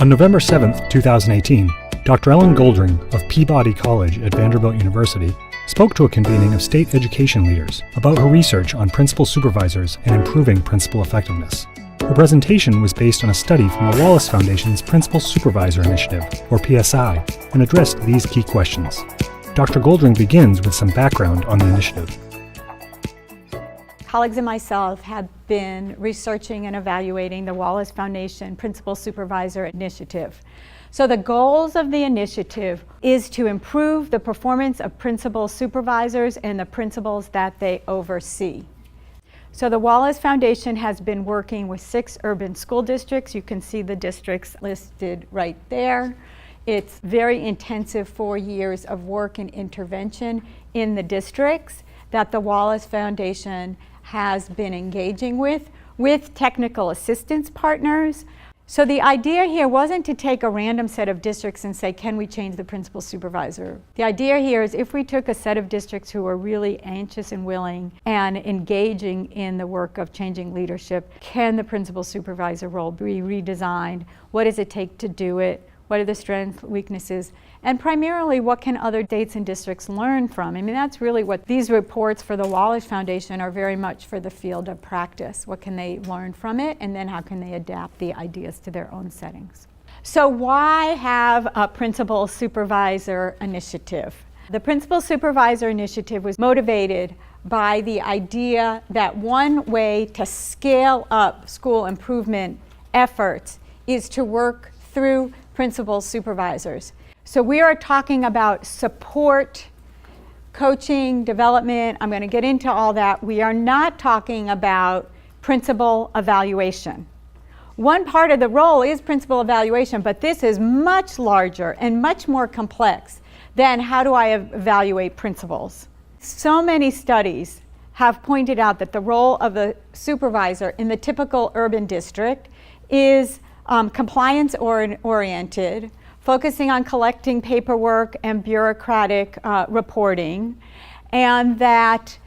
On November 7, 2018, Dr. Ellen Goldring of Peabody College at Vanderbilt University spoke to a convening of state education leaders about her research on principal supervisors and improving principal effectiveness. Her presentation was based on a study from the Wallace Foundation's Principal Supervisor Initiative, or PSI, and addressed these key questions. Dr. Goldring begins with some background on the initiative. Colleagues and myself have been researching and evaluating the Wallace Foundation Principal Supervisor Initiative. So the goals of the initiative is to improve the performance of principal supervisors and the principals that they oversee. So the Wallace Foundation has been working with 6 urban school districts. You can see the districts listed right there. It's very intensive 4 years of work and intervention in the districts that the Wallace Foundation has been engaging with technical assistance partners. So the idea here wasn't to take a random set of districts and say, can we change the principal supervisor? The idea here is if we took a set of districts who are really anxious and willing and engaging in the work of changing leadership, can the principal supervisor role be redesigned? What does it take to do it? What are the strengths, weaknesses? And primarily, what can other states and districts learn from? I mean, that's really what these reports for the Wallace Foundation are very much for the field of practice. What can they learn from it? And then how can they adapt the ideas to their own settings? So why have a Principal Supervisor Initiative? The Principal Supervisor Initiative was motivated by the idea that one way to scale up school improvement efforts is to work through principal supervisors. So we are talking about support, coaching, development. I'm going to get into all that. We are not talking about principal evaluation. One part of the role is principal evaluation, but this is much larger and much more complex than how do I evaluate principals. So many studies have pointed out that the role of the supervisor in the typical urban district is compliance oriented, focusing on collecting paperwork and bureaucratic reporting, and that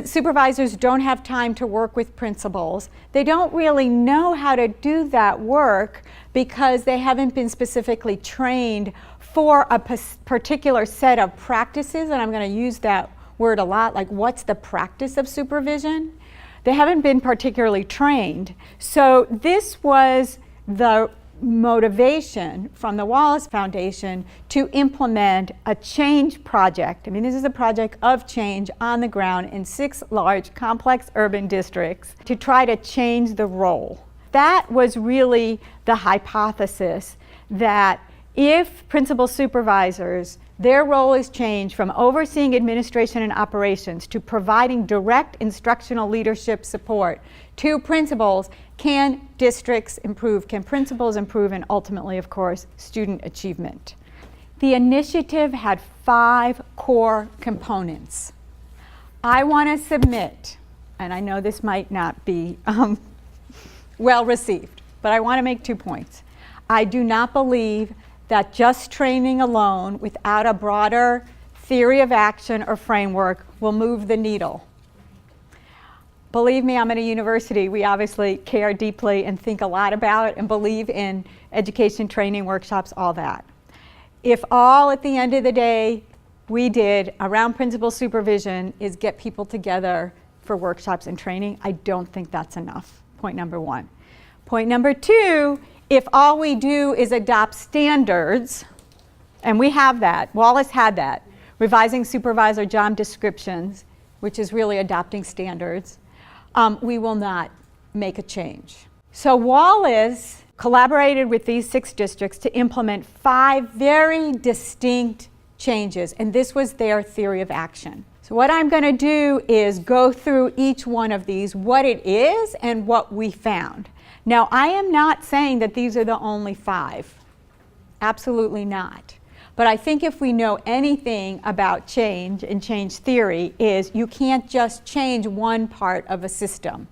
supervisors don't have time to work with principals. They don't really know how to do that work because they haven't been specifically trained for a particular set of practices, and I'm going to use that word a lot, like what's the practice of supervision? They haven't been particularly trained. So this was the motivation from the Wallace Foundation to implement a change project. I mean, this is a project of change on the ground in 6 large, complex urban districts to try to change the role. That was really the hypothesis, that if principal supervisors, their role is changed from overseeing administration and operations to providing direct instructional leadership support to principals, can districts improve? Can principals improve? And ultimately, of course, student achievement. The initiative had 5 core components. I want to submit, and I know this might not be well received, but I want to make 2 points. I do not believe that just training alone without a broader theory of action or framework will move the needle. Believe me, I'm at a university. We obviously care deeply and think a lot about and believe in education, training, workshops, all that. If all at the end of the day we did around principal supervision is get people together for workshops and training, I don't think that's enough. Point number 1. Point number 2, if all we do is adopt standards, and we have that, Wallace had that, revising supervisor job descriptions, which is really adopting standards, we will not make a change. So Wallace collaborated with these 6 districts to implement 5 very distinct changes, and this was their theory of action. So what I'm going to do is go through each one of these, what it is and what we found. Now, I am not saying that these are the only 5. Absolutely not. But I think if we know anything about change and change theory is you can't just change one part of a system.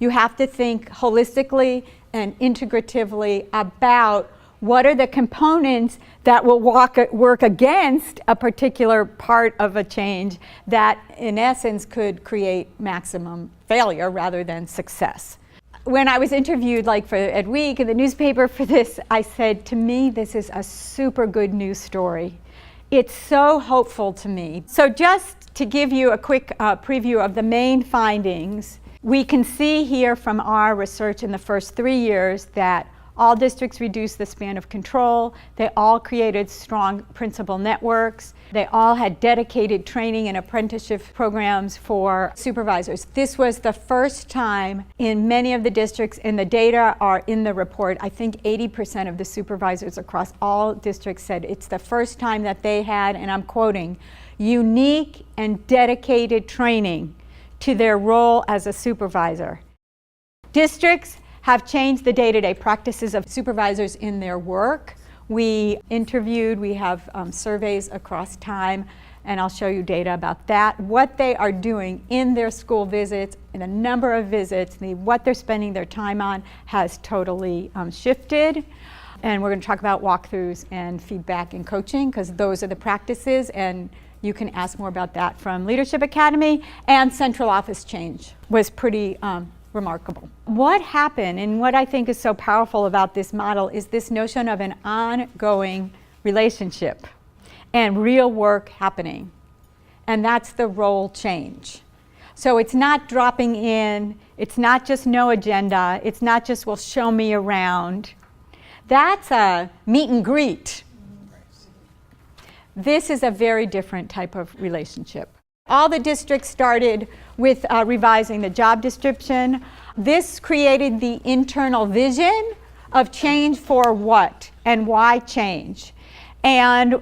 You have to think holistically and integratively about what are the components that will work against a particular part of a change that in essence could create maximum failure rather than success. When I was interviewed for Ed Week in the newspaper for this, I said, to me, this is a super good news story. It's so hopeful to me. So just to give you a quick preview of the main findings, we can see here from our research in the first 3 years that all districts reduced the span of control. They all created strong principal networks. They all had dedicated training and apprenticeship programs for supervisors. This was the first time in many of the districts, and the data are in the report. I think 80% of the supervisors across all districts said it's the first time that they had, and I'm quoting, unique and dedicated training to their role as a supervisor. Districts have changed the day-to-day practices of supervisors in their work. We have surveys across time, and I'll show you data about that. What they are doing in their school visits, in a number of visits, what they're spending their time on has totally shifted. And we're going to talk about walkthroughs and feedback and coaching, because those are the practices, and you can ask more about that from Leadership Academy. And central office change was pretty remarkable. What happened, and what I think is so powerful about this model, is this notion of an ongoing relationship and real work happening. And that's the role change. So it's not dropping in, it's not just no agenda, it's not just, well, show me around. That's a meet and greet. This is a very different type of relationship. All the districts started with revising the job description. This created the internal vision of change for what and why change. And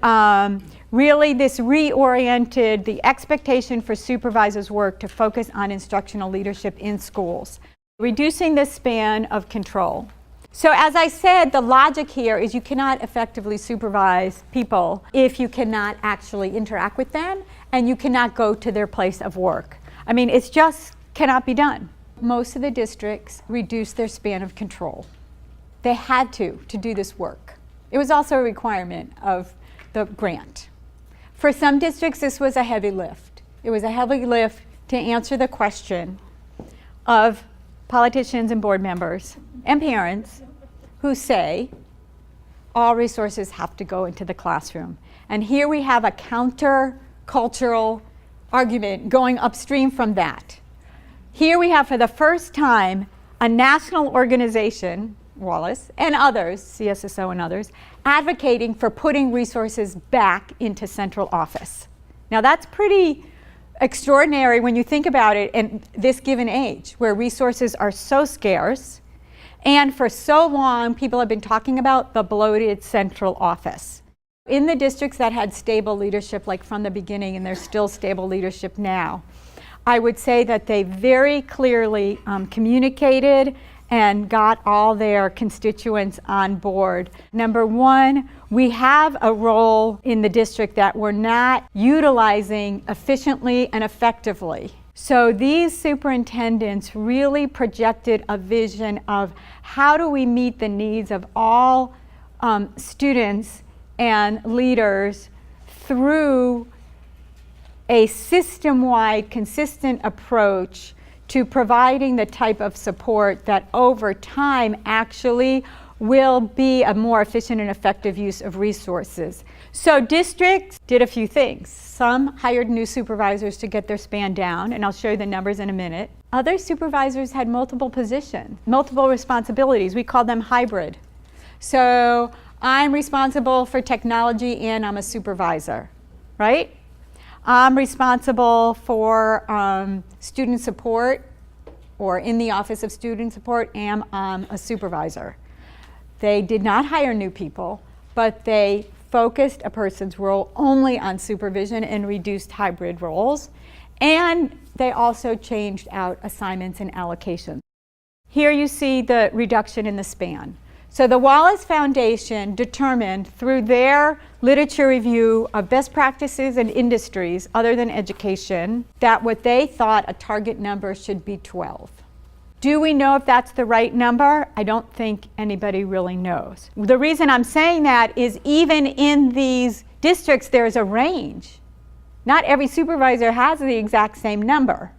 really this reoriented the expectation for supervisors' work to focus on instructional leadership in schools, reducing the span of control. So as I said, the logic here is you cannot effectively supervise people if you cannot actually interact with them and you cannot go to their place of work. I mean, it just cannot be done. Most of the districts reduced their span of control. They had to do this work. It was also a requirement of the grant. For some districts, this was a heavy lift. It was a heavy lift to answer the question of politicians and board members and parents who say all resources have to go into the classroom. And here we have a counter-cultural argument going upstream from that. Here we have, for the first time, a national organization, Wallace and others, CSSO and others, advocating for putting resources back into central office. Now that's pretty extraordinary when you think about it in this given age, where resources are so scarce, and for so long people have been talking about the bloated central office. In the districts that had stable leadership, like from the beginning, and there's still stable leadership now, I would say that they very clearly communicated and got all their constituents on board. Number one, we have a role in the district that we're not utilizing efficiently and effectively. So these superintendents really projected a vision of how do we meet the needs of all students and leaders through a system-wide, consistent approach to providing the type of support that over time actually will be a more efficient and effective use of resources. So districts did a few things. Some hired new supervisors to get their span down, and I'll show you the numbers in a minute. Other supervisors had multiple positions, multiple responsibilities. We call them hybrid. So I'm responsible for technology and I'm a supervisor, right? I'm responsible for student support, or in the Office of Student Support, and I'm a supervisor. They did not hire new people, but they focused a person's role only on supervision and reduced hybrid roles. And they also changed out assignments and allocations. Here you see the reduction in the span. So the Wallace Foundation determined through their literature review of best practices in industries other than education that what they thought a target number should be 12. Do we know if that's the right number? I don't think anybody really knows. The reason I'm saying that is even in these districts there's a range. Not every supervisor has the exact same number,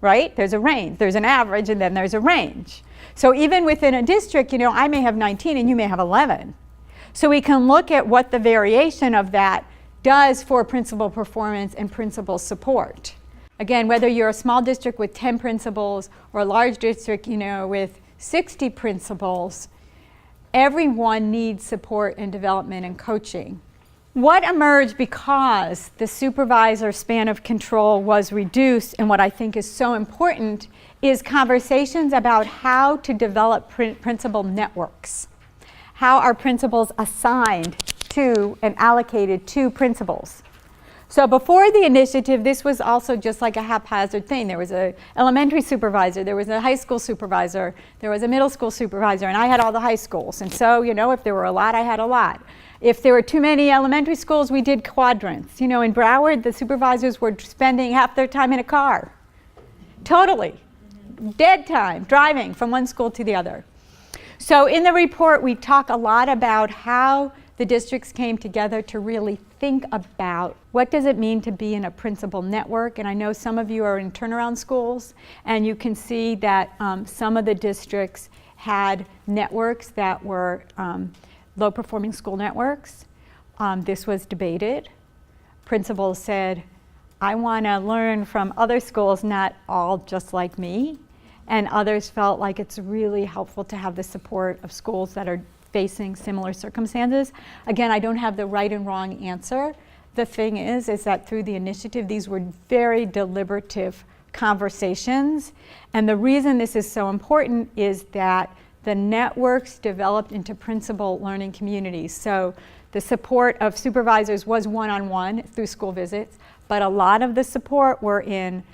right? There's a range, there's an average, and then there's a range. So even within a district, I may have 19 and you may have 11. So we can look at what the variation of that does for principal performance and principal support. Again, whether you're a small district with 10 principals or a large district, with 60 principals, everyone needs support and development and coaching. What emerged because the supervisor span of control was reduced, and what I think is so important, is conversations about how to develop principal networks. How are principals assigned to and allocated to principals? So before the initiative, this was also just like a haphazard thing. There was an elementary supervisor, there was a high school supervisor, there was a middle school supervisor, and I had all the high schools. And so, if there were a lot, I had a lot. If there were too many elementary schools, we did quadrants. In Broward, the supervisors were spending half their time in a car. Totally. Dead time, driving from one school to the other. So in the report, we talk a lot about how the districts came together to really think about what does it mean to be in a principal network. And I know some of you are in turnaround schools, and you can see that some of the districts had networks that were low-performing school networks. This was debated. Principals said, I want to learn from other schools, not all just like me. And others felt like it's really helpful to have the support of schools that are facing similar circumstances. Again, I don't have the right and wrong answer. The thing is that through the initiative, these were very deliberative conversations. And the reason this is so important is that the networks developed into principal learning communities. So the support of supervisors was one-on-one through school visits, but a lot of the support were in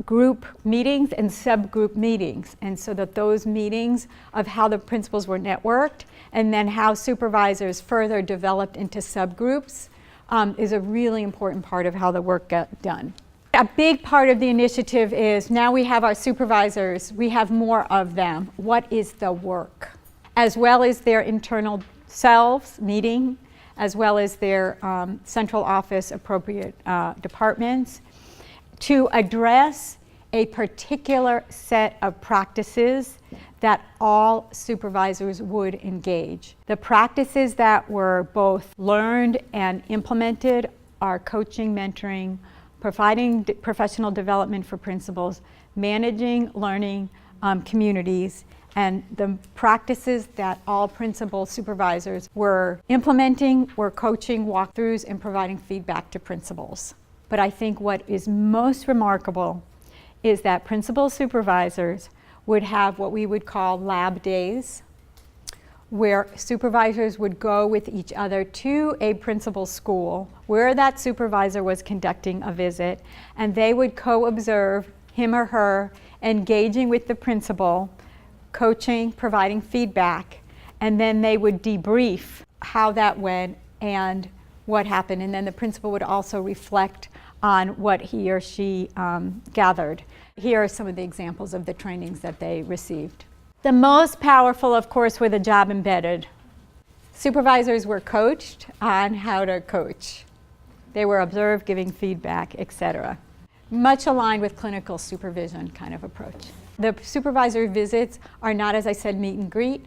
group meetings and subgroup meetings. And so that those meetings of how the principals were networked and then how supervisors further developed into subgroups is a really important part of how the work got done. A big part of the initiative is now we have our supervisors, we have more of them. What is the work? As well as their internal selves meeting, as well as their central office appropriate departments, to address a particular set of practices that all supervisors would engage. The practices that were both learned and implemented are coaching, mentoring, providing professional development for principals, managing learning communities, and the practices that all principal supervisors were implementing were coaching, walkthroughs, and providing feedback to principals. But I think what is most remarkable is that principal supervisors would have what we would call lab days, where supervisors would go with each other to a principal school where that supervisor was conducting a visit, and they would co-observe him or her engaging with the principal, coaching, providing feedback, and then they would debrief how that went and what happened, and then the principal would also reflect on what he or she gathered. Here are some of the examples of the trainings that they received. The most powerful, of course, were the job embedded. Supervisors were coached on how to coach. They were observed, giving feedback, etc. Much aligned with clinical supervision kind of approach. The supervisor visits are not, as I said, meet and greet.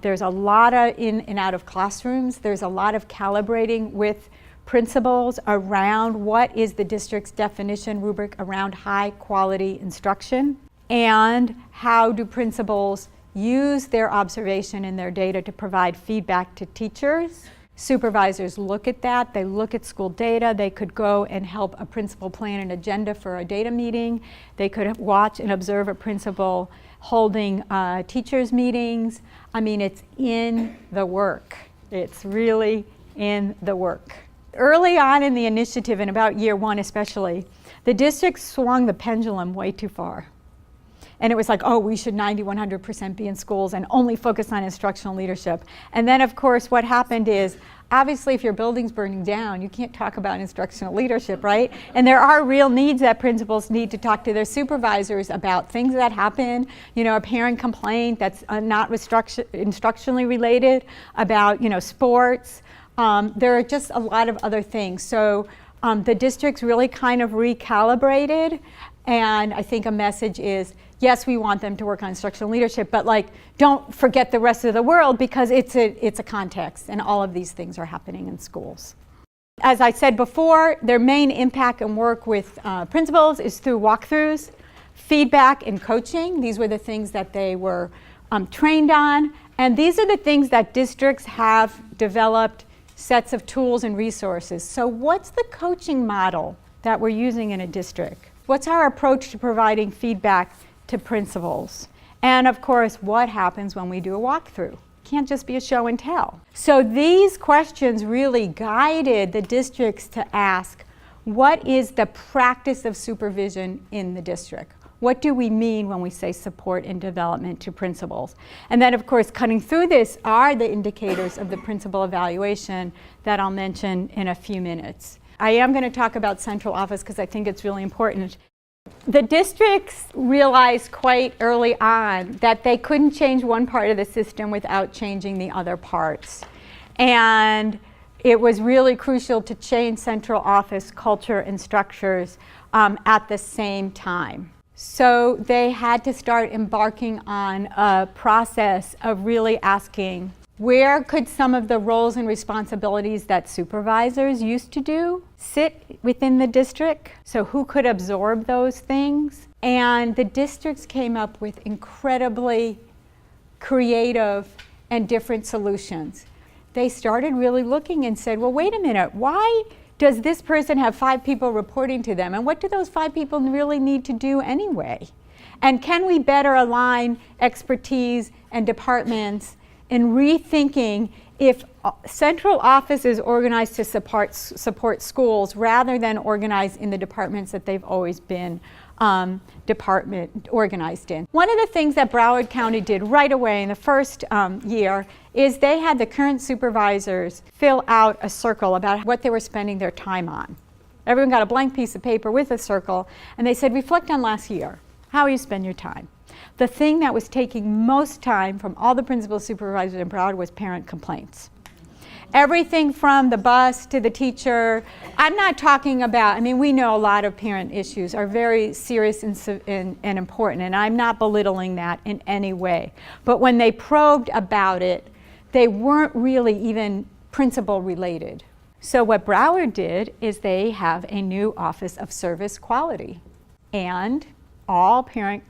There's a lot of in and out of classrooms. There's a lot of calibrating with principals around what is the district's definition rubric around high quality instruction, and how do principals use their observation and their data to provide feedback to teachers. Supervisors look at that, they look at school data, they could go and help a principal plan an agenda for a data meeting, they could watch and observe a principal holding teachers meetings. I mean, it's in the work. It's really in the work. Early on in the initiative, in about year one especially, the district swung the pendulum way too far. And it was like, oh, we should 90-100% be in schools and only focus on instructional leadership. And then, of course, what happened is, obviously, if your building's burning down, you can't talk about instructional leadership, right? And there are real needs that principals need to talk to their supervisors about things that happen, a parent complaint that's not instructionally related, about, sports. There are just a lot of other things. So the districts really kind of recalibrated And I think a message is, yes, we want them to work on instructional leadership, but like, don't forget the rest of the world, because it's a context, and all of these things are happening in schools. As I said before, their main impact and work with principals is through walkthroughs, feedback, and coaching. These were the things that they were trained on, and these are the things that districts have developed sets of tools and resources. So what's the coaching model that we're using in a district? What's our approach to providing feedback to principals? And of course, what happens when we do a walkthrough? Can't just be a show and tell. So these questions really guided the districts to ask, what is the practice of supervision in the district? What do we mean when we say support and development to principals? And then, of course, cutting through this are the indicators of the principal evaluation that I'll mention in a few minutes. I am going to talk about central office because I think it's really important. The districts realized quite early on that they couldn't change one part of the system without changing the other parts. And it was really crucial to change central office culture and structures at the same time. So they had to start embarking on a process of really asking, where could some of the roles and responsibilities that supervisors used to do sit within the district? So who could absorb those things? And the districts came up with incredibly creative and different solutions. They started really looking and said, well, wait a minute, why does this person have 5 people reporting to them? And what do those 5 people really need to do anyway? And can we better align expertise and departments in rethinking if central office is organized to support schools rather than organized in the departments that they've always been organized in. One of the things that Broward County did right away in the first year is they had the current supervisors fill out a circle about what they were spending their time on. Everyone got a blank piece of paper with a circle, and they said, reflect on last year, how you spend your time. The thing that was taking most time from all the principal supervisors in Broward was parent complaints. Everything from the bus to the teacher. I'm not talking about, I mean, we know a lot of parent issues are very serious and important, and I'm not belittling that in any way. But when they probed about it, they weren't really even principal related. So what Broward did is they have a new Office of Service Quality, and all parent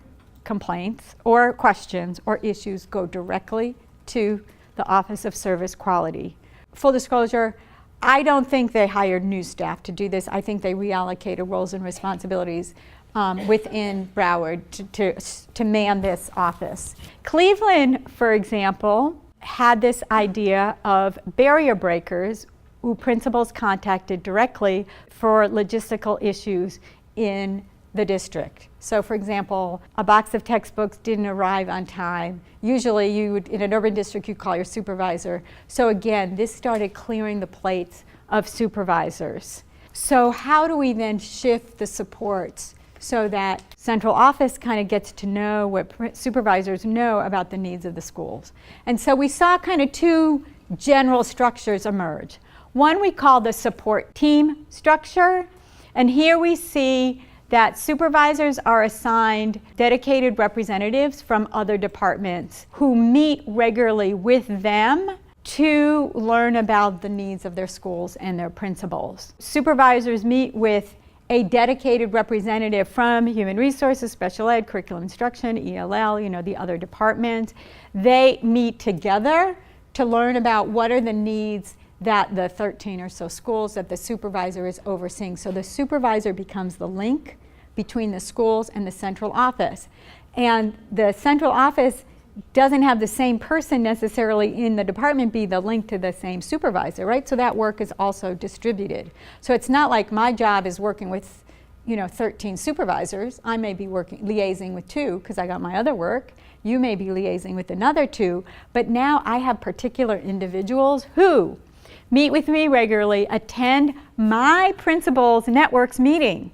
complaints or questions or issues go directly to the Office of Service Quality. Full disclosure, I don't think they hired new staff to do this. I think they reallocated roles and responsibilities within Broward to man this office. Cleveland, for example, had this idea of barrier breakers who principals contacted directly for logistical issues in the district. So for example, a box of textbooks didn't arrive on time. Usually you would, in an urban district, you call your supervisor. So again, this started clearing the plates of supervisors. So how do we then shift the supports so that central office kind of gets to know what supervisors know about the needs of the schools? And so we saw kind of 2 general structures emerge. One we call the support team structure, and here we see that supervisors are assigned dedicated representatives from other departments who meet regularly with them to learn about the needs of their schools and their principals. Supervisors meet with a dedicated representative from Human Resources, Special Ed, Curriculum Instruction, ELL, the other departments. They meet together to learn about what are the needs that the 13 or so schools that the supervisor is overseeing. So the supervisor becomes the link between the schools and the central office. And the central office doesn't have the same person necessarily in the department be the link to the same supervisor, right? So that work is also distributed. So it's not like my job is working with 13 supervisors. I may be liaising with 2 because I got my other work. You may be liaising with another 2. But now I have particular individuals who meet with me regularly, attend my principals' networks meeting.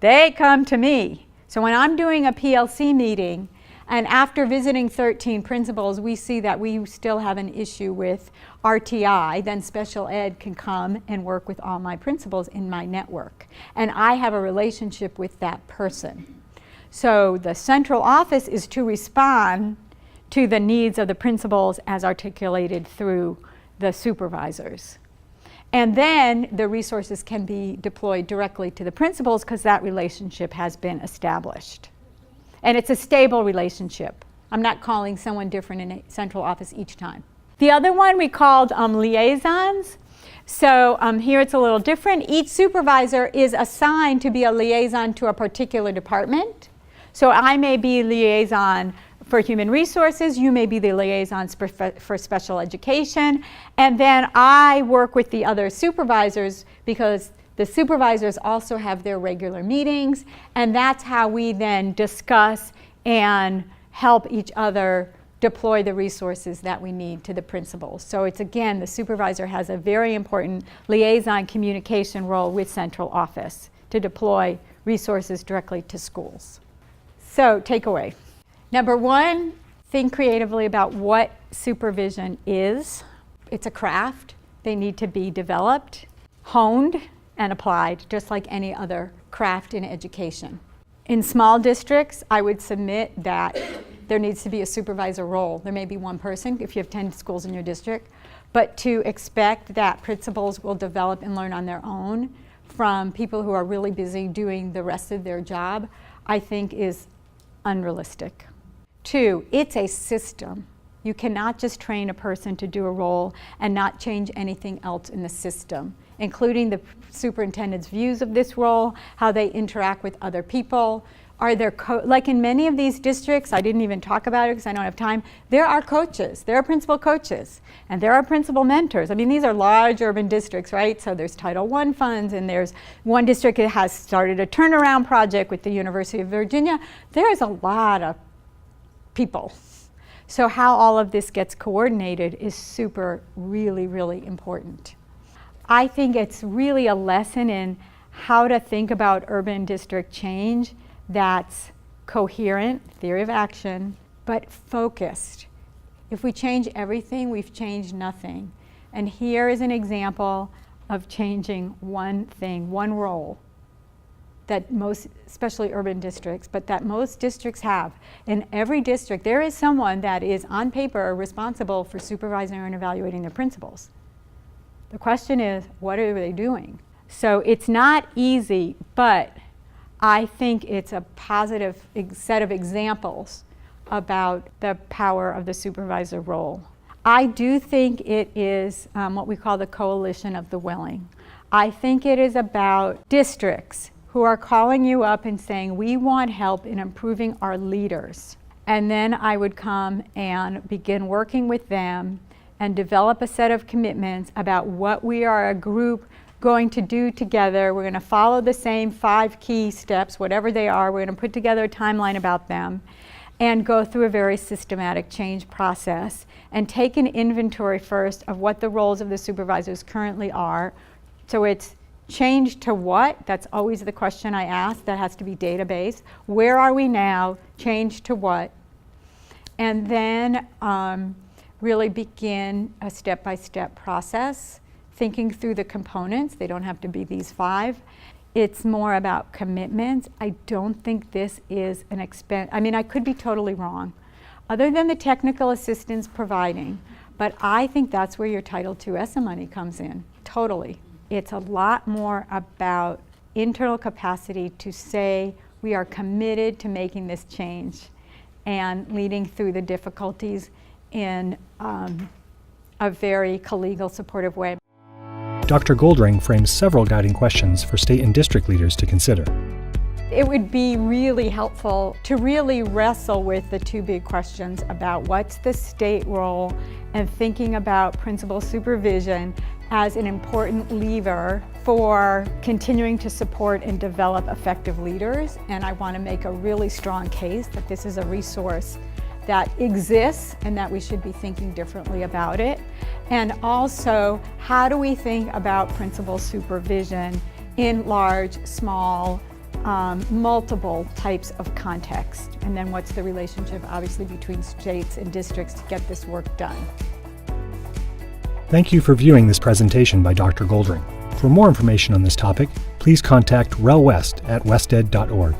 They come to me. So when I'm doing a PLC meeting And after visiting 13 principals, we see that we still have an issue with RTI. Then special ed can come and work with all my principals in my network. And I have a relationship with that person. So the central office is to respond to the needs of the principals as articulated through the supervisors. And then the resources can be deployed directly to the principals because that relationship has been established. And it's a stable relationship. I'm not calling someone different in a central office each time. The other one we called liaisons. So here it's a little different. Each supervisor is assigned to be a liaison to a particular department. So I may be liaison for human resources, you may be the liaisons for special education, and then I work with the other supervisors because the supervisors also have their regular meetings, and that's how we then discuss and help each other deploy the resources that we need to the principals. So it's, again, the supervisor has a very important liaison communication role with central office to deploy resources directly to schools. So takeaway. Number one, think creatively about what supervision is. It's a craft. They need to be developed, honed, and applied, just like any other craft in education. In small districts, I would submit that there needs to be a supervisor role. There may be one person if you have 10 schools in your district, but to expect that principals will develop and learn on their own from people who are really busy doing the rest of their job, I think is unrealistic. Two, it's a system. You cannot just train a person to do a role and not change anything else in the system, including the superintendent's views of this role, how they interact with other people. Are there, like in many of these districts, I didn't even talk about it because I don't have time, there are coaches, there are principal coaches, and there are principal mentors. I mean, these are large urban districts, right? So there's Title I funds, and there's one district that has started a turnaround project with the University of Virginia. There's a lot of people. So how all of this gets coordinated is really, really important. I think it's really a lesson in how to think about urban district change that's coherent, theory of action, but focused. If we change everything, we've changed nothing. And here is an example of changing one thing, one role that most, especially urban districts, but that most districts have. In every district, there is someone that is on paper responsible for supervising and evaluating their principals. The question is, what are they doing? So it's not easy, but I think it's a positive set of examples about the power of the supervisor role. I do think it is what we call the coalition of the willing. I think it is about districts who are calling you up and saying, we want help in improving our leaders. And then I would come and begin working with them and develop a set of commitments about what we are a group going to do together. We're going to follow the same 5 key steps, whatever they are. We're going to put together a timeline about them and go through a very systematic change process and take an inventory first of what the roles of the supervisors currently are. So it's change to what? That's always the question I ask. That has to be database. Where are we now? Change to what? And then really begin a step-by-step process, thinking through the components. They don't have to be these 5. It's more about commitments. I don't think this is an expense. I mean, I could be totally wrong, other than the technical assistance providing. But I think that's where your Title II ESSA money comes in, totally. It's a lot more about internal capacity to say we are committed to making this change and leading through the difficulties in a very collegial, supportive way. Dr. Goldring frames several guiding questions for state and district leaders to consider. It would be really helpful to really wrestle with the 2 big questions about what's the state role and thinking about principal supervision as an important lever for continuing to support and develop effective leaders. And I want to make a really strong case that this is a resource that exists and that we should be thinking differently about it. And also, how do we think about principal supervision in large, small, multiple types of context. And then what's the relationship, obviously, between states and districts to get this work done. Thank you for viewing this presentation by Dr. Goldring. For more information on this topic, please contact REL West at wested.org.